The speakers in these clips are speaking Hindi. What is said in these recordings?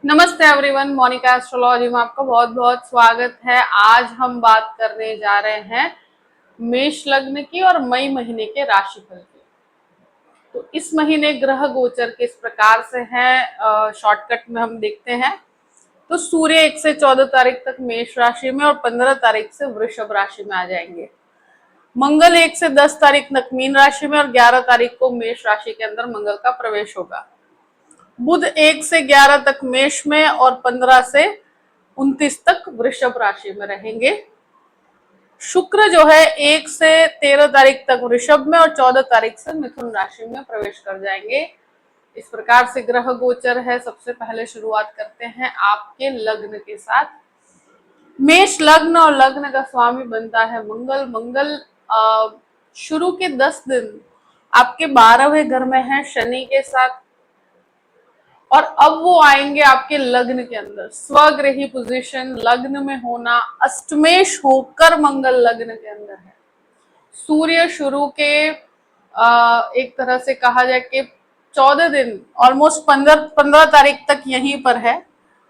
नमस्ते एवरीवन, मोनिका एस्ट्रोलॉजी में आपका बहुत बहुत स्वागत है। आज हम बात करने जा रहे हैं मेष लग्न की और मई महीने के राशिफल की। तो इस महीने ग्रह गोचर किस प्रकार से हैं, शॉर्टकट में हम देखते हैं। तो सूर्य 1 से 14 तारीख तक मेष राशि में और 15 तारीख से वृषभ राशि में आ जाएंगे। मंगल 1 से 10 तारीख तक मीन राशि में और 11 तारीख को मेष राशि के अंदर मंगल का प्रवेश होगा। बुध 1 से 11 तक मेष में और 15 से 29 तक वृषभ राशि में रहेंगे। शुक्र जो है 1 से 13 तारीख तक वृषभ में और 14 तारीख से मिथुन राशि में प्रवेश कर जाएंगे। इस प्रकार से ग्रह गोचर है। सबसे पहले शुरुआत करते हैं आपके लग्न के साथ। मेष लग्न और लग्न का स्वामी बनता है मंगल। मंगल शुरू के 10 दिन आपके 12वें घर में है शनि के साथ, और अब वो आएंगे आपके लग्न के अंदर। स्वग्रही पोजीशन लग्न में होना, अष्टमेश होकर मंगल लग्न के अंदर है। सूर्य शुरू के एक तरह से कहा जाए कि 14 दिन, ऑलमोस्ट 15 तारीख तक यहीं पर है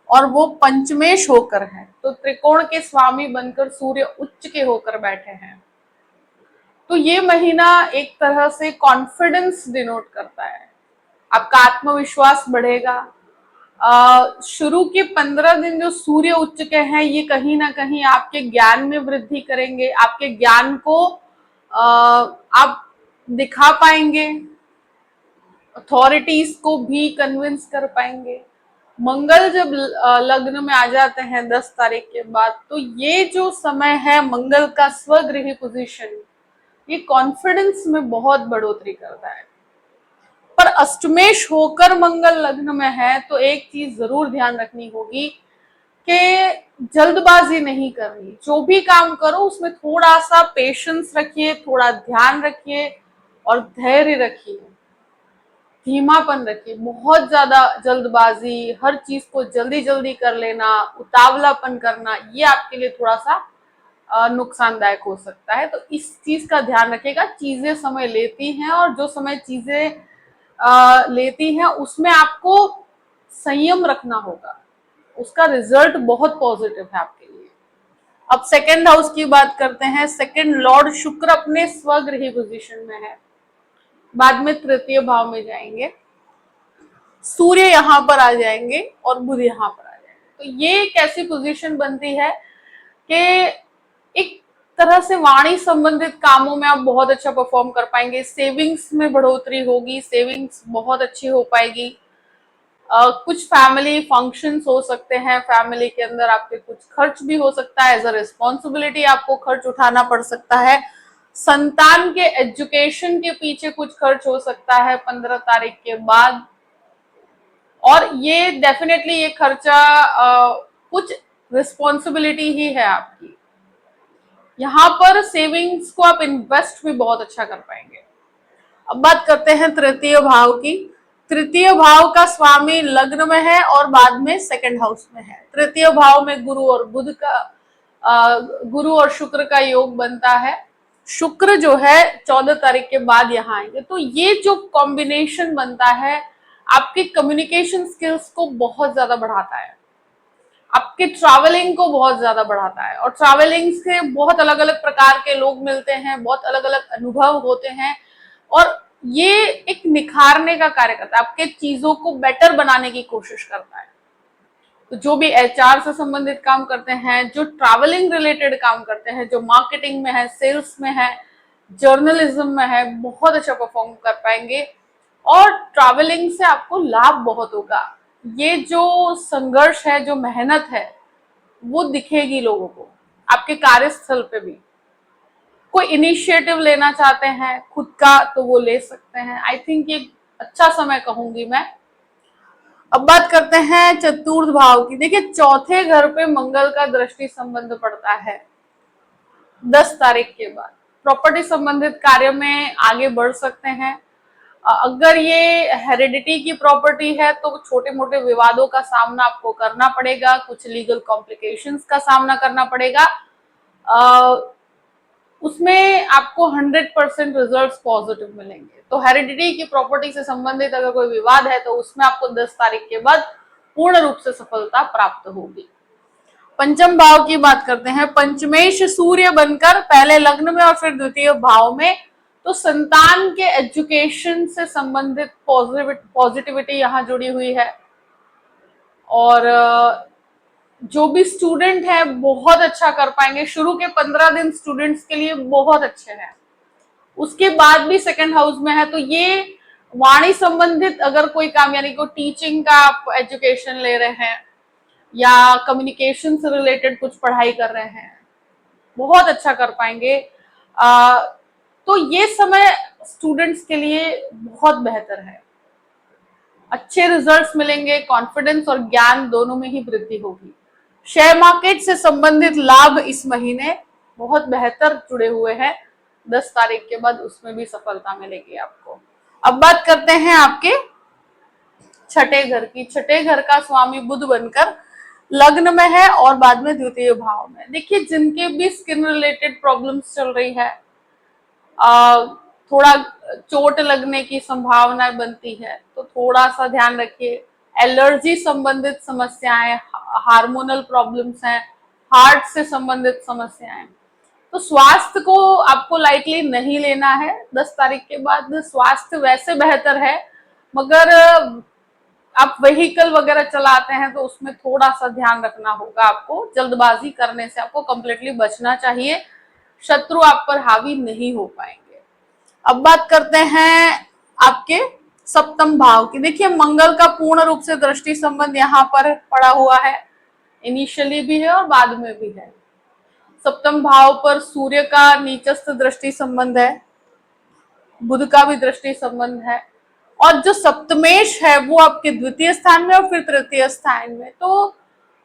और वो पंचमेश होकर है। तो त्रिकोण के स्वामी बनकर सूर्य उच्च के होकर बैठे हैं। तो ये महीना एक तरह से कॉन्फिडेंस डिनोट करता है। आपका आत्मविश्वास बढ़ेगा। शुरू के 15 दिन जो सूर्य उच्च के हैं, ये कहीं ना कहीं आपके ज्ञान में वृद्धि करेंगे। आपके ज्ञान को आप दिखा पाएंगे, अथॉरिटीज को भी कन्विंस कर पाएंगे। मंगल जब लग्न में आ जाते हैं 10 तारीख के बाद, तो ये जो समय है मंगल का स्वगृही पोजीशन, ये कॉन्फिडेंस में बहुत बढ़ोतरी करता है। पर अष्टमेश होकर मंगल लग्न में है तो एक चीज जरूर ध्यान रखनी होगी कि जल्दबाजी नहीं करनी। जो भी काम करो उसमें थोड़ा सा पेशेंस रखिए, थोड़ा ध्यान रखिए और धैर्य रखिए, धीमापन रखिए। बहुत ज्यादा जल्दबाजी, हर चीज को जल्दी जल्दी कर लेना, उतावलापन करना, ये आपके लिए थोड़ा सा नुकसानदायक हो सकता है। तो इस चीज का ध्यान रखिएगा। चीजें समय लेती हैं और जो समय चीजें लेती हैं उसमें आपको संयम रखना होगा। उसका रिजल्ट बहुत पॉजिटिव है आपके लिए। अब सेकेंड हाउस की बात करते हैं। सेकेंड लॉर्ड शुक्र अपने स्वगृही पोजीशन में है, बाद में तृतीय भाव में जाएंगे। सूर्य यहां पर आ जाएंगे और बुध यहां पर आ जाएंगे। तो ये एक ऐसी पोजीशन बनती है कि एक तरह से वाणी संबंधित कामों में आप बहुत अच्छा परफॉर्म कर पाएंगे। सेविंग्स में बढ़ोतरी होगी, सेविंग्स बहुत अच्छी हो पाएगी। कुछ फैमिली फंक्शंस हो सकते हैं, फैमिली के अंदर आपके कुछ खर्च भी हो सकता है। एज अ रिस्पॉन्सिबिलिटी आपको खर्च उठाना पड़ सकता है। संतान के एजुकेशन के पीछे कुछ खर्च हो सकता है 15 तारीख के बाद। और ये डेफिनेटली ये खर्चा कुछ रिस्पॉन्सिबिलिटी ही है आपकी। यहाँ पर सेविंग्स को आप इन्वेस्ट भी बहुत अच्छा कर पाएंगे। अब बात करते हैं तृतीय भाव की। तृतीय भाव का स्वामी लग्न में है और बाद में सेकंड हाउस में है। तृतीय भाव में गुरु और बुध का गुरु और शुक्र का योग बनता है। शुक्र जो है 14 तारीख के बाद यहाँ आएंगे। तो ये जो कॉम्बिनेशन बनता है आपके कम्युनिकेशन स्किल्स को बहुत ज्यादा बढ़ाता है, आपके ट्रैवलिंग को बहुत ज्यादा बढ़ाता है। और ट्रैवलिंग से बहुत अलग अलग प्रकार के लोग मिलते हैं, बहुत अलग अलग अनुभव होते हैं और ये एक निखारने का कार्य करता है, आपके चीजों को बेटर बनाने की कोशिश करता है। तो जो भी एचआर से संबंधित काम करते हैं, जो ट्रैवलिंग रिलेटेड काम करते हैं, जो मार्केटिंग में है, सेल्स में है, जर्नलिज्म में है, बहुत अच्छा परफॉर्म कर पाएंगे। और ट्रैवलिंग से आपको लाभ बहुत होगा। ये जो संघर्ष है, जो मेहनत है, वो दिखेगी लोगों को आपके कार्यस्थल पे भी। कोई इनिशिएटिव लेना चाहते हैं खुद का तो वो ले सकते हैं। आई थिंक ये अच्छा समय कहूंगी मैं। अब बात करते हैं चतुर्थ भाव की। देखिए, चौथे घर पे मंगल का दृष्टि संबंध पड़ता है 10 तारीख के बाद। प्रॉपर्टी संबंधित कार्य में आगे बढ़ सकते हैं। अगर ये हेरिडिटी की प्रॉपर्टी है तो छोटे मोटे विवादों का सामना आपको करना पड़ेगा, कुछ लीगल कॉम्प्लिकेशंस का सामना करना पड़ेगा। उसमें आपको 100% रिजल्ट्स पॉजिटिव मिलेंगे। तो हेरिडिटी की प्रॉपर्टी से संबंधित अगर कोई विवाद है तो उसमें आपको 10 तारीख के बाद पूर्ण रूप से सफलता प्राप्त होगी। पंचम भाव की बात करते हैं, पंचमेश सूर्य बनकर पहले लग्न में और फिर द्वितीय भाव में, तो संतान के एजुकेशन से संबंधित पॉजिटिविटी यहाँ जुड़ी हुई है। और जो भी स्टूडेंट है बहुत अच्छा कर पाएंगे। शुरू के 15 दिन स्टूडेंट्स के लिए बहुत अच्छे हैं, उसके बाद भी सेकंड हाउस में है, तो ये वाणी संबंधित अगर कोई काम, यानी को टीचिंग का आप एजुकेशन ले रहे हैं या कम्युनिकेशन से रिलेटेड कुछ पढ़ाई कर रहे हैं, बहुत अच्छा कर पाएंगे। तो ये समय स्टूडेंट्स के लिए बहुत बेहतर है, अच्छे रिजल्ट्स मिलेंगे, कॉन्फिडेंस और ज्ञान दोनों में ही वृद्धि होगी। शेयर मार्केट से संबंधित लाभ इस महीने बहुत बेहतर जुड़े हुए हैं, 10 तारीख के बाद उसमें भी सफलता मिलेगी आपको। अब बात करते हैं आपके छठे घर की। छठे घर का स्वामी बुध बनकर लग्न में है और बाद में द्वितीय भाव में। देखिए, जिनके भी स्किन रिलेटेड प्रॉब्लम्स चल रही है, थोड़ा चोट लगने की संभावना बनती है, तो थोड़ा सा ध्यान रखिए। एलर्जी संबंधित समस्याएं, हार्मोनल प्रॉब्लम्स हैं, हार्ट से संबंधित समस्याएं, तो स्वास्थ्य को आपको लाइटली नहीं लेना है। 10 तारीख के बाद स्वास्थ्य वैसे बेहतर है, मगर आप व्हीकल वगैरह चलाते हैं तो उसमें थोड़ा सा ध्यान रखना होगा आपको। जल्दबाजी करने से आपको कंप्लीटली बचना चाहिए, शत्रु आप पर हावी नहीं हो पाएंगे। अब बात करते हैं आपके सप्तम भाव की। देखिए, मंगल का पूर्ण रूप से दृष्टि संबंध यहाँ पर पड़ा हुआ है, इनिशियली भी है और बाद में भी है। सप्तम भाव पर सूर्य का नीचस्थ दृष्टि संबंध है, बुध का भी दृष्टि संबंध है, और जो सप्तमेश है वो आपके द्वितीय स्थान में और फिर तृतीय स्थान में। तो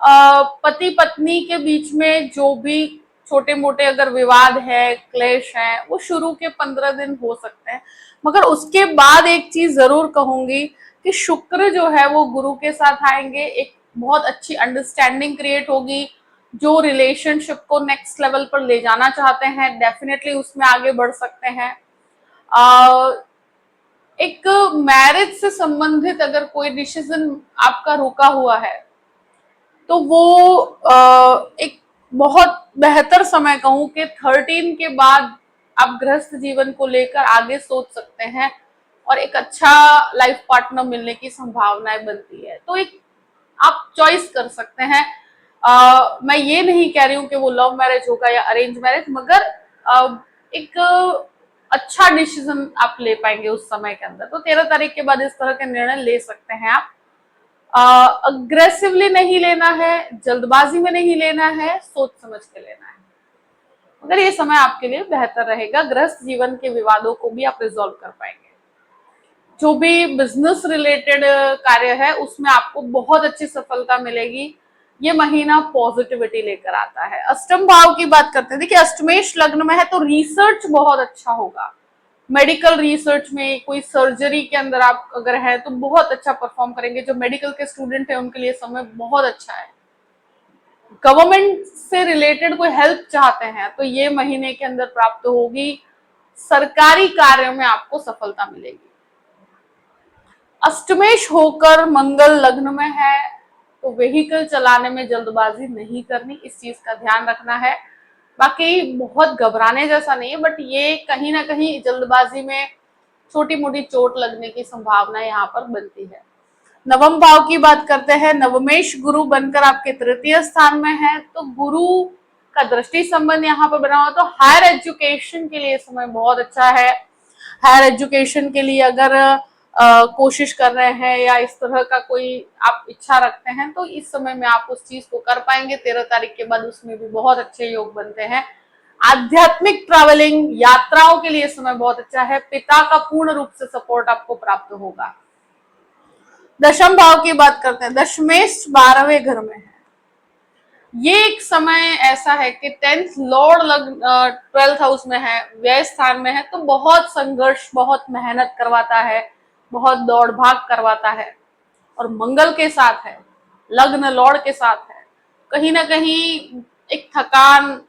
पति पत्नी के बीच में जो भी छोटे मोटे अगर विवाद है, क्लेश है, वो शुरू के 15 दिन हो सकते हैं, मगर उसके बाद एक चीज जरूर कहूंगी कि शुक्र जो है वो गुरु के साथ आएंगे, एक बहुत अच्छी अंडरस्टैंडिंग क्रिएट होगी। जो रिलेशनशिप को नेक्स्ट लेवल पर ले जाना चाहते हैं, डेफिनेटली उसमें आगे बढ़ सकते हैं। एक मैरिज से संबंधित अगर कोई डिसीजन आपका रुका हुआ है, तो वो एक बहुत बेहतर समय कहूं कि 13 के बाद आप गृहस्थ जीवन को लेकर आगे सोच सकते हैं और एक अच्छा लाइफ पार्टनर मिलने की संभावनाएं बनती है। तो एक आप चॉइस कर सकते हैं। मैं ये नहीं कह रही हूँ कि वो लव मैरिज होगा या अरेंज मैरिज, मगर एक अच्छा डिसीजन आप ले पाएंगे उस समय के अंदर। तो 13 तारीख के बाद इस तरह के निर्णय ले सकते हैं आप। अग्रेसिवली नहीं लेना है, जल्दबाजी में नहीं लेना है, सोच समझ के लेना है। मगर ये समय आपके लिए बेहतर रहेगा, गृहस्थ जीवन के विवादों को भी आप रिजॉल्व कर पाएंगे। जो भी बिजनेस रिलेटेड कार्य है उसमें आपको बहुत अच्छी सफलता मिलेगी। ये महीना पॉजिटिविटी लेकर आता है। अष्टम भाव की बात करते हैं। देखिए, अष्टमेश लग्न में है तो रिसर्च बहुत अच्छा होगा। मेडिकल रिसर्च में, कोई सर्जरी के अंदर आप अगर है तो बहुत अच्छा परफॉर्म करेंगे। जो मेडिकल के स्टूडेंट है उनके लिए समय बहुत अच्छा है। गवर्नमेंट से रिलेटेड कोई हेल्प चाहते हैं तो ये महीने के अंदर प्राप्त होगी। सरकारी कार्य में आपको सफलता मिलेगी। अष्टमेश होकर मंगल लग्न में है तो व्हीकल चलाने में जल्दबाजी नहीं करनी, इस चीज का ध्यान रखना है। बाकी बहुत घबराने जैसा नहीं है, बट ये कहीं ना कहीं जल्दबाजी में छोटी मोटी चोट लगने की संभावना यहाँ पर बनती है। नवम भाव की बात करते हैं। नवमेश गुरु बनकर आपके तृतीय स्थान में है, तो गुरु का दृष्टि संबंध यहाँ पर बना हुआ, तो हायर एजुकेशन के लिए समय बहुत अच्छा है। हायर एजुकेशन के लिए अगर कोशिश कर रहे हैं या इस तरह का कोई आप इच्छा रखते हैं तो इस समय में आप उस चीज को कर पाएंगे। 13 तारीख के बाद उसमें भी बहुत अच्छे योग बनते हैं। आध्यात्मिक ट्रैवलिंग, यात्राओं के लिए समय बहुत अच्छा है। पिता का पूर्ण रूप से सपोर्ट आपको प्राप्त होगा। दशम भाव की बात करते हैं। दशमेश 12वें घर में है। ये एक समय ऐसा है कि 10th लॉर्ड 12th हाउस में है, व्यय स्थान में है, तो बहुत संघर्ष, बहुत मेहनत करवाता है, बहुत दौड़ भाग करवाता है। और मंगल के साथ है, लग्न लॉर्ड के साथ है, कहीं ना कहीं एक थकान,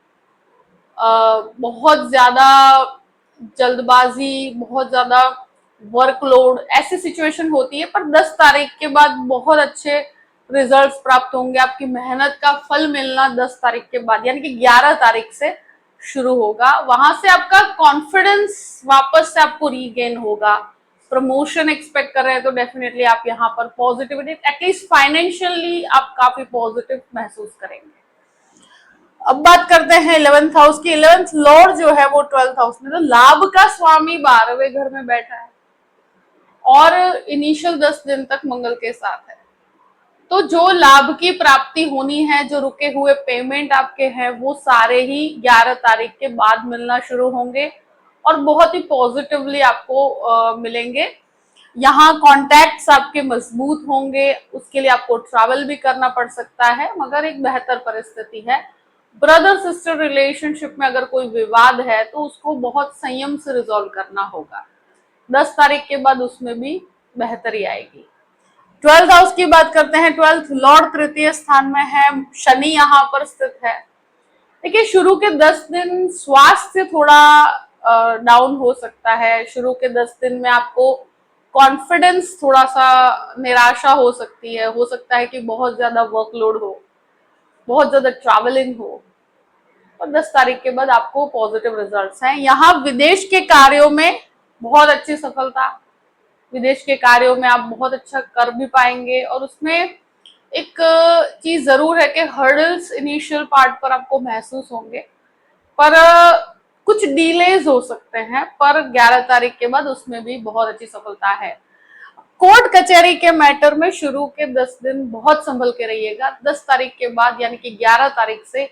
बहुत ज्यादा जल्दबाजी, बहुत ज्यादा वर्कलोड, ऐसी सिचुएशन होती है। पर 10 तारीख के बाद बहुत अच्छे रिजल्ट्स प्राप्त होंगे, आपकी मेहनत का फल मिलना 10 तारीख के बाद यानी कि 11 तारीख से शुरू होगा। वहां से आपका कॉन्फिडेंस वापस से आपको रीगेन होगा। प्रमोशन एक्सपेक्ट कर रहे हैं तो डेफिनेटली आप यहाँ पर पॉजिटिविटी, एटलीस्ट फाइनेंशियली आप काफी पॉजिटिव महसूस करेंगे। अब बात करते हैं 11th हाउस की। 11th लॉर्ड जो है वो 12th हाउस में, तो लाभ का स्वामी 12वें घर में बैठा है और इनिशियल 10 दिन तक मंगल के साथ है। तो जो लाभ की प्राप्ति होनी है, जो रुके हुए पेमेंट आपके हैं, वो सारे ही 11 तारीख के बाद मिलना शुरू होंगे और बहुत ही पॉजिटिवली आपको मिलेंगे। यहाँ कॉन्टैक्ट्स आपके मजबूत होंगे, उसके लिए आपको ट्रैवल भी करना पड़ सकता है, मगर एक बेहतर परिस्थिति है। ब्रदर सिस्टर रिलेशनशिप में अगर कोई विवाद है तो उसको बहुत संयम से रिजॉल्व करना होगा। 10 तारीख के बाद उसमें भी बेहतरी आएगी। 12th हाउस की बात करते हैं। 12th लॉर्ड तृतीय स्थान में है, शनि यहाँ पर स्थित है। देखिए, शुरू के 10 दिन स्वास्थ्य थोड़ा डाउन हो सकता है। शुरू के 10 दिन में आपको कॉन्फिडेंस थोड़ा सा निराशा हो सकती है। हो सकता है कि बहुत ज्यादा वर्कलोड हो, बहुत ज्यादा ट्रैवलिंग हो, और 10 तारीख के बाद आपको पॉजिटिव रिजल्ट्स हैं। यहाँ विदेश के कार्यों में बहुत अच्छी सफलता, विदेश के कार्यों में आप बहुत अच्छा कर भी पाएंगे। और उसमें एक चीज जरूर है कि हर्डल्स इनिशियल पार्ट पर आपको महसूस होंगे, पर कुछ डिलेज हो सकते हैं, पर 11 तारीख के बाद उसमें भी बहुत अच्छी सफलता है। कोर्ट कचहरी के मैटर में शुरू के 10 दिन बहुत संभल के रहिएगा। 10 तारीख के बाद यानी कि 11 तारीख से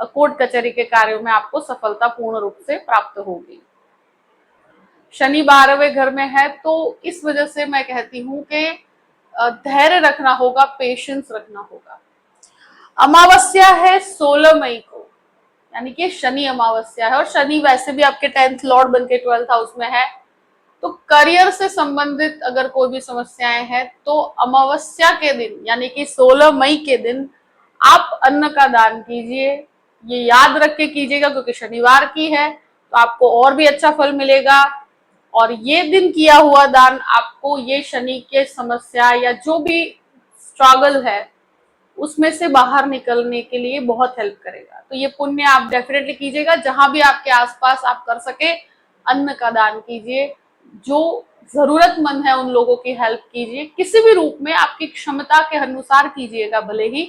कोर्ट कचहरी के कार्यों में आपको सफलता पूर्ण रूप से प्राप्त होगी। शनि 12वें घर में है, तो इस वजह से मैं कहती हूँ कि धैर्य रखना होगा, पेशेंस रखना होगा। अमावस्या है 16 मई को, यानी कि शनि अमावस्या है, और शनि वैसे भी आपके 10th लॉर्ड बन के 12th हाउस में है। तो करियर से संबंधित अगर कोई भी समस्याएं हैं तो अमावस्या के दिन यानी कि 16 मई के दिन आप अन्न का दान कीजिए। ये याद रख के कीजिएगा क्योंकि शनिवार की है, तो आपको और भी अच्छा फल मिलेगा। और ये दिन किया हुआ दान आपको ये शनि के समस्या या जो भी स्ट्रगल है उसमें से बाहर निकलने के लिए बहुत हेल्प करेगा। तो ये पुण्य आप डेफिनेटली कीजिएगा। जहां भी आपके आसपास आप कर सके अन्न का दान कीजिए, जो जरूरतमंद है उन लोगों की हेल्प कीजिए, किसी भी रूप में आपकी क्षमता के अनुसार कीजिएगा। भले ही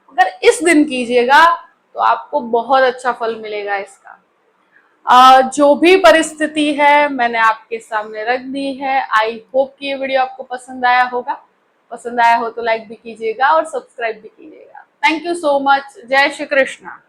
अगर इस दिन कीजिएगा तो आपको बहुत अच्छा फल मिलेगा इसका। जो भी परिस्थिति है मैंने आपके सामने रख दी है। आई होप कि ये वीडियो आपको पसंद आया होगा। पसंद आया हो तो लाइक भी कीजिएगा और सब्सक्राइब भी कीजिएगा। Thank you so much. जय श्री कृष्णा।